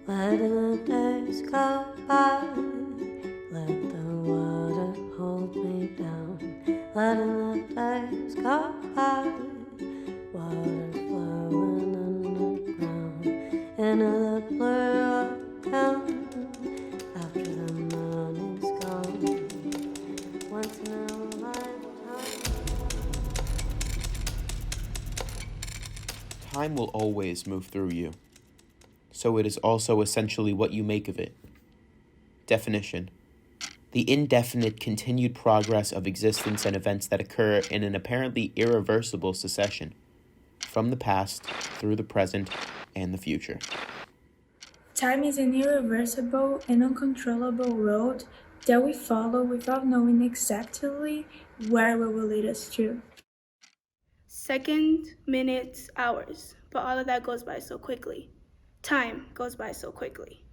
Letting the days go by, let the water hold me down. Letting the days go by, water flowing underground into the blue ocean. After the moon is gone, once in a lifetime. Time will always move through you, so it is also essentially what you make of it. Definition: the indefinite continued progress of existence and events that occur in an apparently irreversible succession, from the past through the present and the future. Time is an irreversible and uncontrollable road that we follow without knowing exactly where it will lead us to. Seconds, minutes, hours, but all of that goes by so quickly. Time goes by so quickly.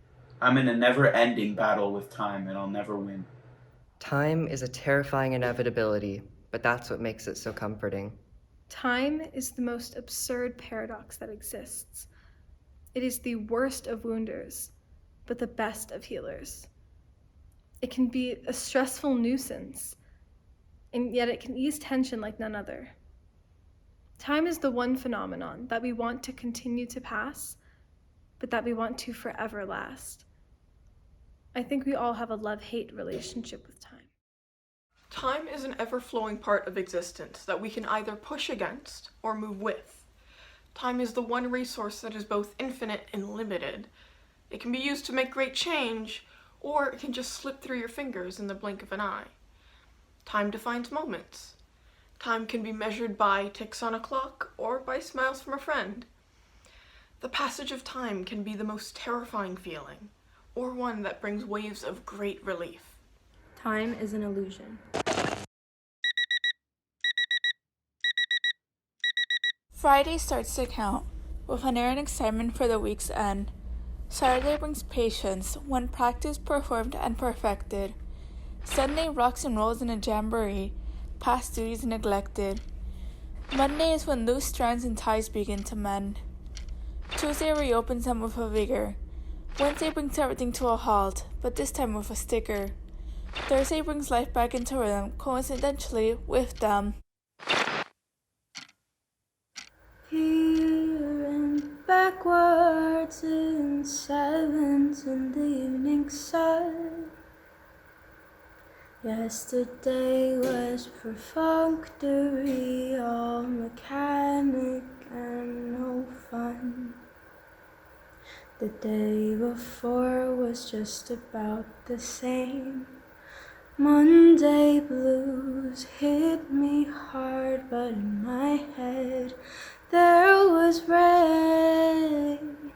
I'm in a never-ending battle with time, and I'll never win. Time is a terrifying inevitability, but that's what makes it so comforting. Time is the most absurd paradox that exists. It is the worst of wounders, but the best of healers. It can be a stressful nuisance, and yet it can ease tension like none other. Time is the one phenomenon that we want to continue to pass, but that we want to forever last. I think we all have a love-hate relationship with time. Time is an ever-flowing part of existence that we can either push against or move with. Time is the one resource that is both infinite and limited. It can be used to make great change, or it can just slip through your fingers in the blink of an eye. Time defines moments. Time can be measured by ticks on a clock or by smiles from a friend. The passage of time can be the most terrifying feeling, or one that brings waves of great relief. Time is an illusion. Friday starts to count, with an air and excitement for the week's end. Saturday brings patience, when practice performed and perfected. Sunday rocks and rolls in a jamboree, past duties neglected. Monday is when loose strands and ties begin to mend. Tuesday reopens them with a vigor. Wednesday brings everything to a halt, but this time with a sticker. Thursday brings life back into rhythm, coincidentally with them. Here and backwards in sevens in the evening sun. Yesterday was perfunctory, all mechanic and no fun. The day before was just about the same. Monday blues hit me hard, but in my head there was rain.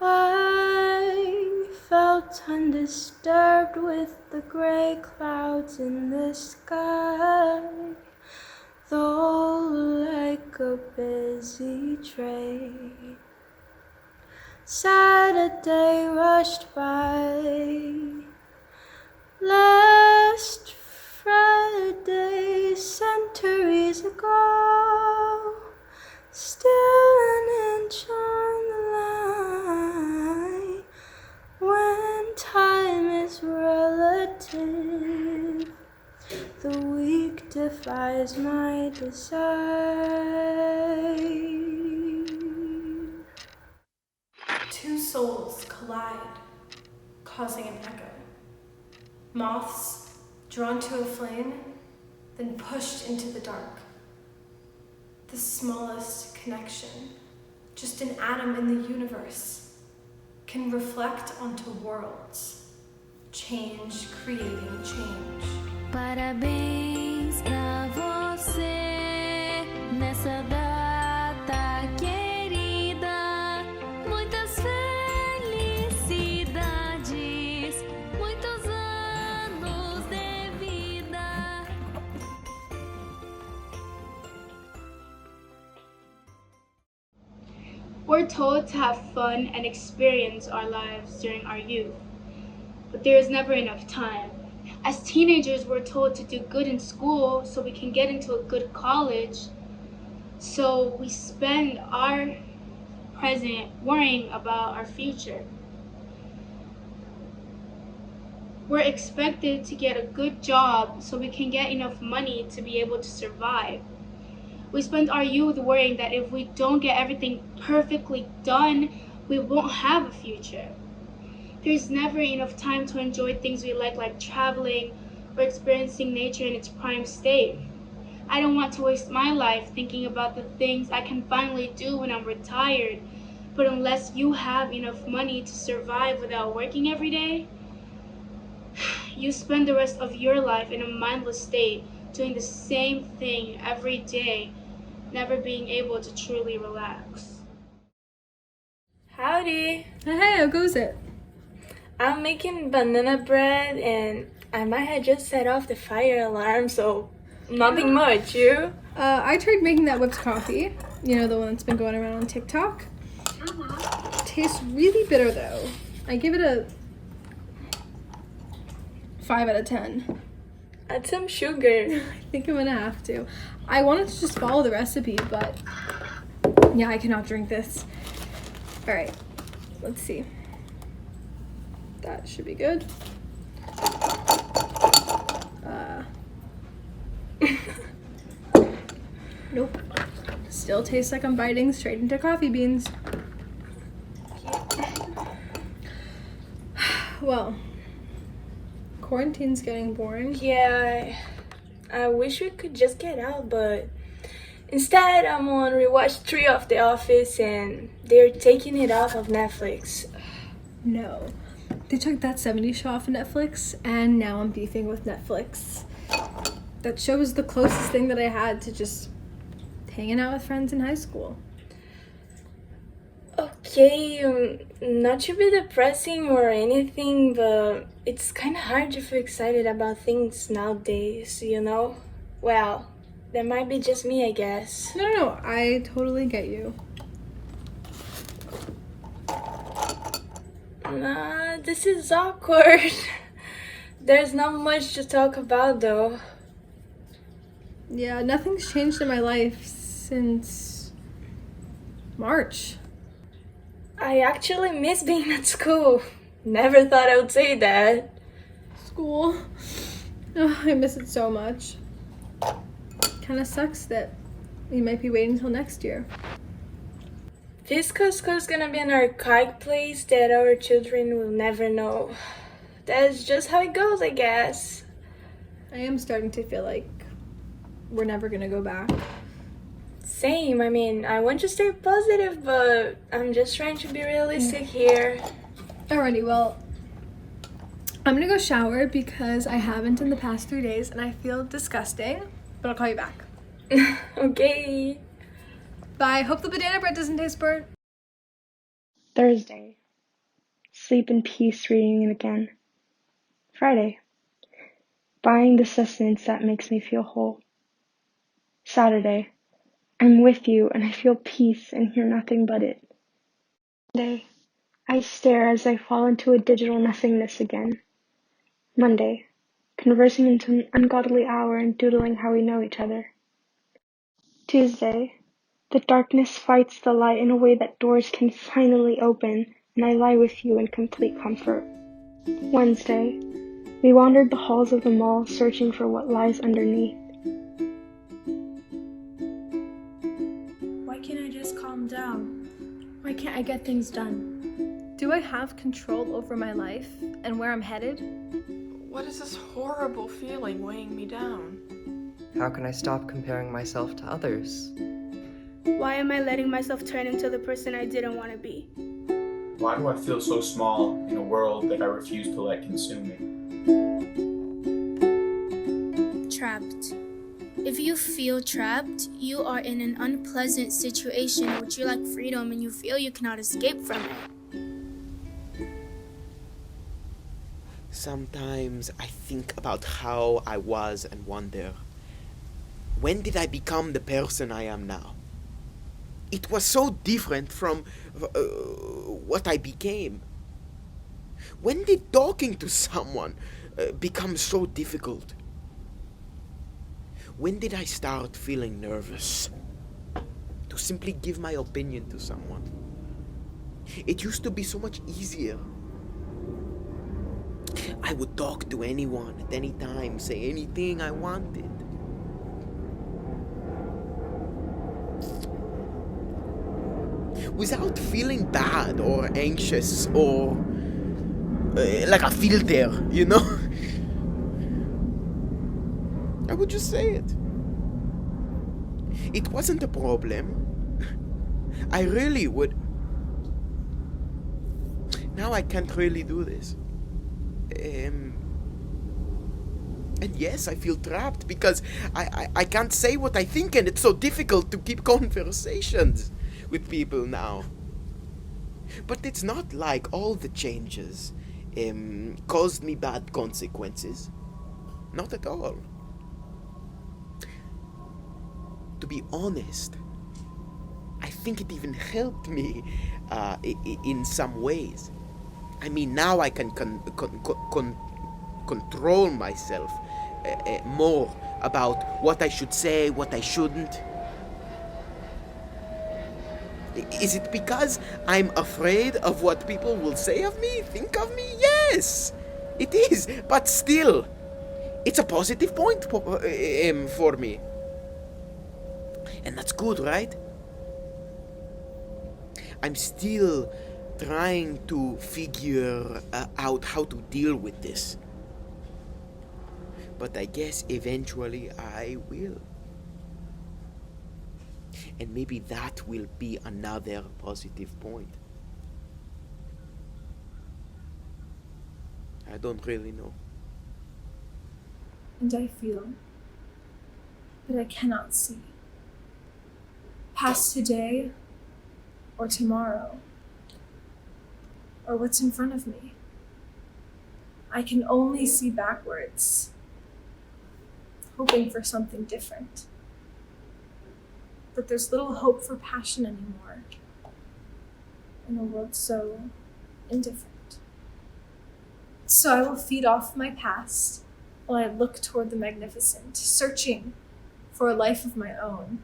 I felt undisturbed with the gray clouds in the sky, though like a busy train. Saturday rushed by. Last Friday, centuries ago, still an inch on the line. When time is relative, the week defies my design. Two souls collide, causing an echo. Moths drawn to a flame, then pushed into the dark. The smallest connection, just an atom in the universe, can reflect onto worlds, change creating change. Parabéns pra você nessa data querida. Muitas felicidades, muitos anos de vida. We're told to have fun and experience our lives during our youth, but there is never enough time. As teenagers, we're told to do good in school so we can get into a good college. So we spend our present worrying about our future. We're expected to get a good job so we can get enough money to be able to survive. We spend our youth worrying that if we don't get everything perfectly done, we won't have a future. There's never enough time to enjoy things we like traveling or experiencing nature in its prime state. I don't want to waste my life thinking about the things I can finally do when I'm retired, but unless you have enough money to survive without working every day, you spend the rest of your life in a mindless state, doing the same thing every day, never being able to truly relax. Howdy! Hey, how goes it? I'm making banana bread and I might have just set off the fire alarm, so nothing much. You? I tried making that whipped coffee. You know, the one that's been going around on TikTok. Tastes really bitter though. I give it a 5 out of 10. Add some sugar. I think I'm gonna have to. I wanted to just follow the recipe, but yeah, I cannot drink this. All right, let's see. That should be good. Nope. Still tastes like I'm biting straight into coffee beans. Well, quarantine's getting boring. Yeah, I wish we could just get out, but instead I'm on rewatch 3 of The Office and they're taking it off of Netflix. No. They took that 70s show off of Netflix, and now I'm beefing with Netflix. That show was the closest thing that I had to just hanging out with friends in high school. Okay, not to be depressing or anything, but it's kind of hard to feel excited about things nowadays, you know? Well, that might be just me, I guess. No, I totally get you. Nah, this is awkward. There's not much to talk about, though. Yeah, nothing's changed in my life since March. I actually miss being at school. Never thought I would say that. School. Oh, I miss it so much. Kinda sucks that we might be waiting until next year. Fiscal school is gonna be an archaic place that our children will never know. That's just how it goes, I guess. I am starting to feel like we're never gonna go back. Same, I mean, I want to stay positive, but I'm just trying to be realistic here. Alrighty, well, I'm gonna go shower because I haven't in the past 3 days and I feel disgusting, but I'll call you back. Okay. Bye. Hope the banana bread doesn't taste burnt. Thursday. Sleep in peace reading it again. Friday. Buying the sustenance that makes me feel whole. Saturday. I'm with you and I feel peace and hear nothing but it. Sunday. I stare as I fall into a digital nothingness again. Monday. Conversing into an ungodly hour and doodling how we know each other. Tuesday. The darkness fights the light in a way that doors can finally open, and I lie with you in complete comfort. Wednesday. We wandered the halls of the mall searching for what lies underneath. Why can't I just calm down? Why can't I get things done? Do I have control over my life and where I'm headed? What is this horrible feeling weighing me down? How can I stop comparing myself to others? Why am I letting myself turn into the person I didn't want to be? Why do I feel so small in a world that I refuse to let consume me? Trapped. If you feel trapped, you are in an unpleasant situation in which you lack freedom and you feel you cannot escape from it. Sometimes I think about how I was and wonder, when did I become the person I am now? It was so different from what I became. When did talking to someone becomes so difficult. When did I start feeling nervous to simply give my opinion to someone? It used to be so much easier. I would talk to anyone at any time, say anything I wanted. Without feeling bad or anxious or like a filter, you know? I would just say it. It wasn't a problem. I really would. Now I can't really do this. And yes, I feel trapped because I can't say what I think, and it's so difficult to keep conversations with people now. But it's not like all the changes caused me bad consequences. Not at all. To be honest, I think it even helped me in some ways. I mean, now I can control myself more about what I should say, what I shouldn't. Is it because I'm afraid of what people will say of me, think of me? Yes, it is. But still, it's a positive point for me. And that's good, right? I'm still trying to figure out how to deal with this. But I guess eventually I will. And maybe that will be another positive point. I don't really know. And I feel, but I cannot see. Past today, or tomorrow, or what's in front of me. I can only see backwards, hoping for something different. But there's little hope for passion anymore in a world so indifferent. So I will feed off my past while I look toward the magnificent, searching for a life of my own,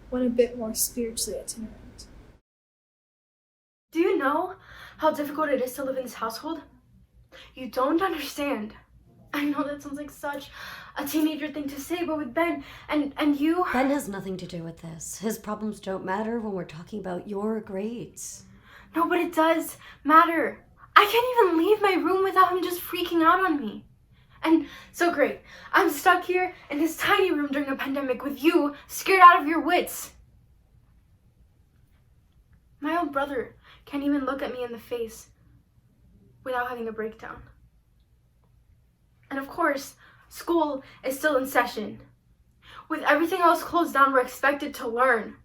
one a bit more spiritually itinerant. Do you know how difficult it is to live in this household? You don't understand. I know that sounds like such a teenager thing to say, but with Ben and you... Ben has nothing to do with this. His problems don't matter when we're talking about your grades. No, but it does matter. I can't even leave my room without him just freaking out on me. And so great, I'm stuck here in this tiny room during a pandemic with you scared out of your wits. My own brother can't even look at me in the face without having a breakdown. And of course, school is still in session. With everything else closed down, we're expected to learn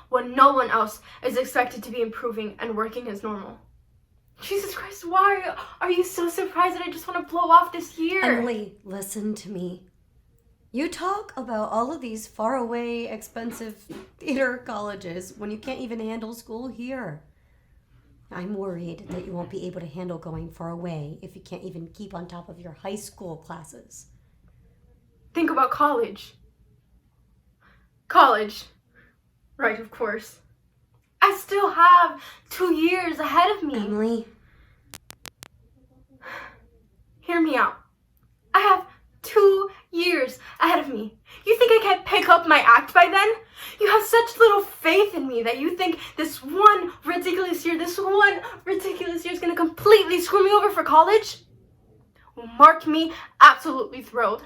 when no one else is expected to be improving and working as normal. Jesus Christ, why are you so surprised that I just want to blow off this year? Emily, listen to me. You talk about all of these faraway, expensive theater colleges when you can't even handle school here. I'm worried that you won't be able to handle going far away if you can't even keep on top of your high school classes. Think about college. College. Right, of course. I still have 2 years ahead of me. Emily. Hear me out. I have 2 years ahead of me. You think I can't pick up my act by then? You have such little faith in me that you think this one ridiculous year is going to completely screw me over for college? Well, mark me absolutely thrilled.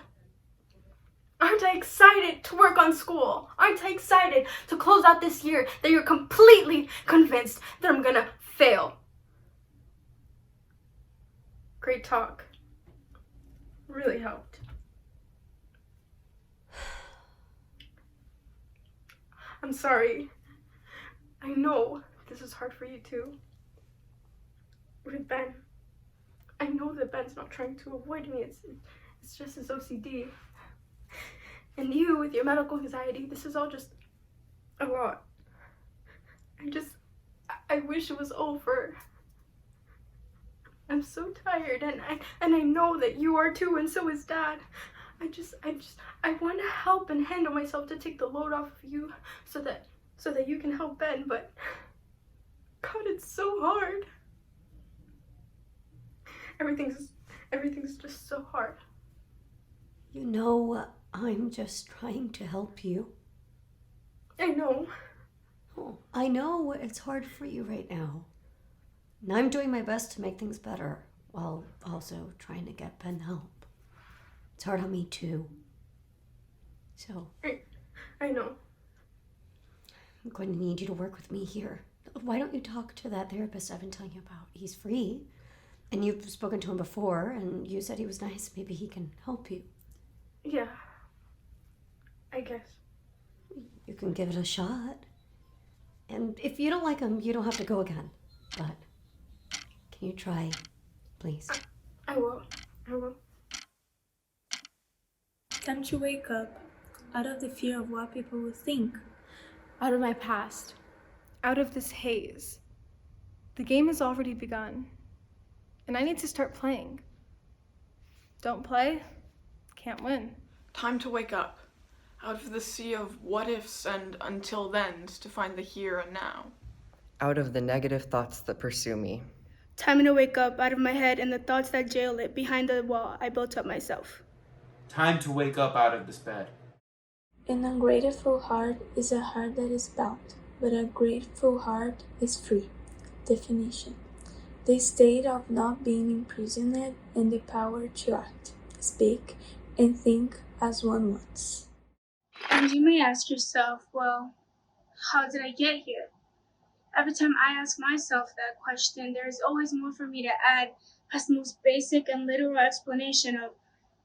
Aren't I excited to work on school? Aren't I excited to close out this year that you're completely convinced that I'm gonna fail? Great talk. Really helped. I'm sorry. I know this is hard for you too. With Ben, I know that Ben's not trying to avoid me. It's just his OCD. And you, with your medical anxiety, this is all just a lot. I wish it was over. I'm so tired, and I know that you are too, and so is Dad. I want to help and handle myself to take the load off of you, so that you can help Ben. But God, it's so hard. Everything's just so hard. You know, I'm just trying to help you. I know. Oh, I know it's hard for you right now. And I'm doing my best to make things better while also trying to get Ben help. It's hard on me too. So I know. I'm going to need you to work with me here. Why don't you talk to that therapist I've been telling you about? He's free. And you've spoken to him before, and you said he was nice. Maybe he can help you. Yeah. I guess. You can give it a shot. And if you don't like him, you don't have to go again. But can you try, please? I will. Time to wake up out of the fear of what people will think. Out of my past. Out of this haze. The game has already begun. And I need to start playing. Don't play, can't win. Time to wake up. Out of the sea of what ifs and until thens to find the here and now. Out of the negative thoughts that pursue me. Time to wake up out of my head and the thoughts that jail it behind the wall I built up myself. Time to wake up out of this bed. An ungrateful heart is a heart that is bound, but a grateful heart is free. Definition: the state of not being imprisoned and the power to act, speak, and think as one wants. And you may ask yourself, well, how did I get here? Every time I ask myself that question, there is always more for me to add past the most basic and literal explanation of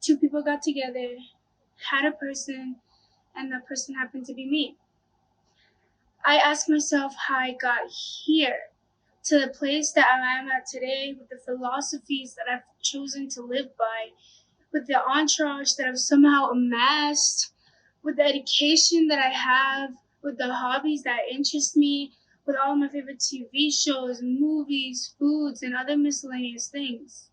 two people got together, had a person, and that person happened to be me. I ask myself how I got here, to the place that I am at today, with the philosophies that I've chosen to live by, with the entourage that I've somehow amassed, with the education that I have, with the hobbies that interest me, with all my favorite TV shows, movies, foods, and other miscellaneous things.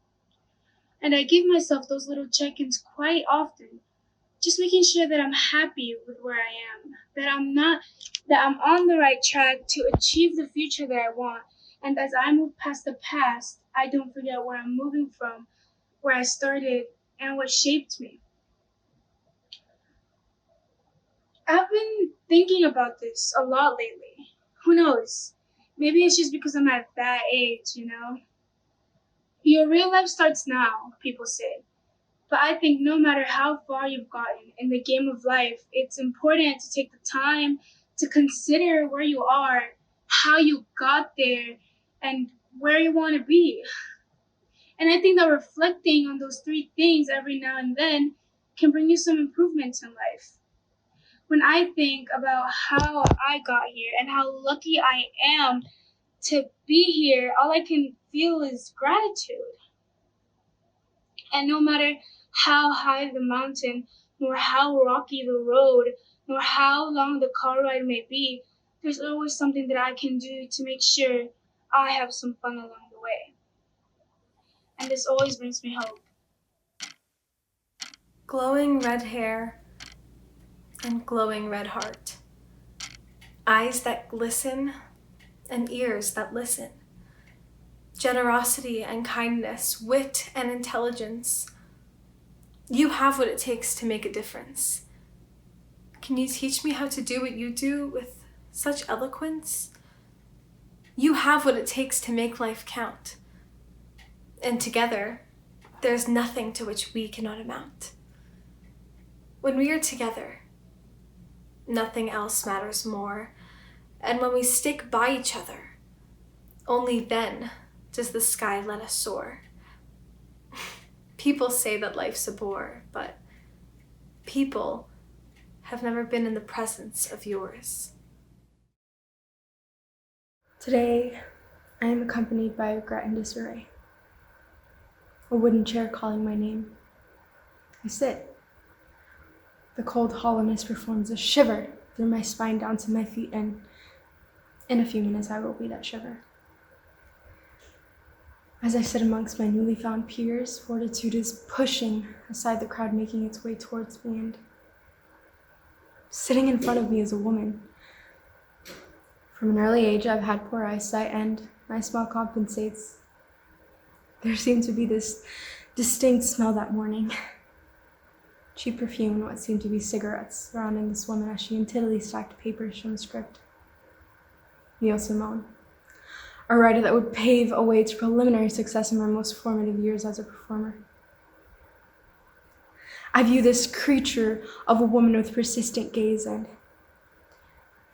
And I give myself those little check-ins quite often, just making sure that I'm happy with where I am, that I'm on the right track to achieve the future that I want. And as I move past the past, I don't forget where I'm moving from, where I started, and what shaped me. I've been thinking about this a lot lately. Who knows? Maybe it's just because I'm at that age, you know? Your real life starts now, people say. But I think no matter how far you've gotten in the game of life, it's important to take the time to consider where you are, how you got there, and where you want to be. And I think that reflecting on those three things every now and then can bring you some improvements in life. When I think about how I got here and how lucky I am to be here, all I can feel is gratitude. And no matter how high the mountain, nor how rocky the road, nor how long the car ride may be, there's always something that I can do to make sure I have some fun along the way. And this always brings me hope. Glowing red hair and glowing red heart. Eyes that glisten and ears that listen. Generosity and kindness, wit and intelligence. You have what it takes to make a difference. Can you teach me how to do what you do with such eloquence? You have what it takes to make life count. And together, there's nothing to which we cannot amount. When we are together, nothing else matters more. And when we stick by each other, only then does the sky let us soar. People say that life's a bore, but people have never been in the presence of yours. Today, I am accompanied by regret and disarray. A wooden chair calling my name. I sit. The cold hollowness performs a shiver through my spine down to my feet, and in a few minutes I will be that shiver. As I sit amongst my newly found peers, fortitude is pushing aside the crowd, making its way towards me, and sitting in front of me is a woman. From an early age, I've had poor eyesight, and my smell compensates. There seemed to be this distinct smell that morning. Cheap perfume and what seemed to be cigarettes surrounding this woman as she intently stacked papers from the script. Neil Simone, a writer that would pave a way to preliminary success in my most formative years as a performer. I view this creature of a woman with persistent gaze, and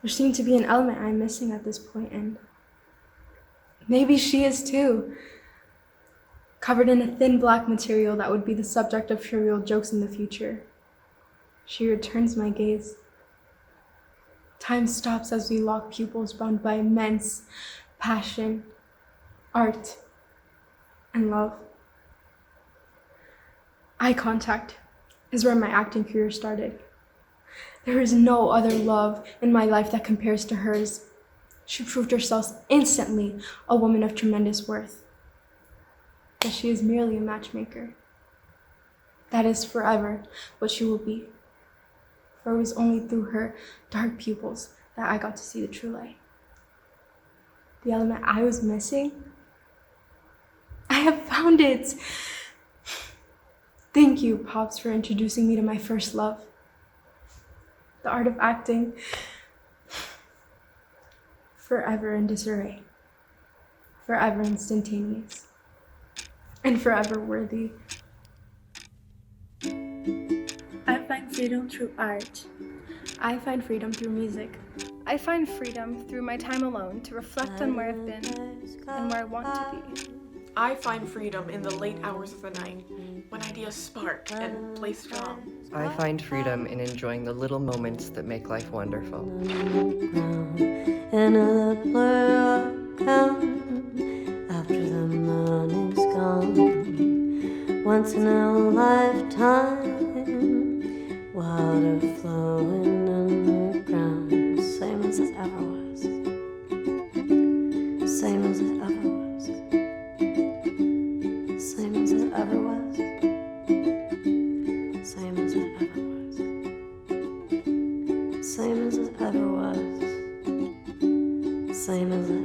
there seemed to be an element I'm missing at this point, and maybe she is too. Covered in a thin black material that would be the subject of trivial jokes in the future, she returns my gaze. Time stops as we lock pupils bound by immense passion, art, and love. Eye contact is where my acting career started. There is no other love in my life that compares to hers. She proved herself instantly a woman of tremendous worth. But she is merely a matchmaker. That is forever what she will be. For it was only through her dark pupils that I got to see the true light. The element I was missing, I have found it. Thank you, Pops, for introducing me to my first love. The art of acting, forever in disarray, forever instantaneous, and forever worthy. I find freedom through art. I find freedom through music. I find freedom through my time alone to reflect on where I've been and where I want to be. I find freedom in the late hours of the night, when ideas spark and play strong. I find freedom in enjoying the little moments that make life wonderful. And a blur will come after the morning's gone. Once in a lifetime, water flowing underground, same as it ever was, same as it ever was, same as it ever was, same as it ever was, same as it ever was, same as it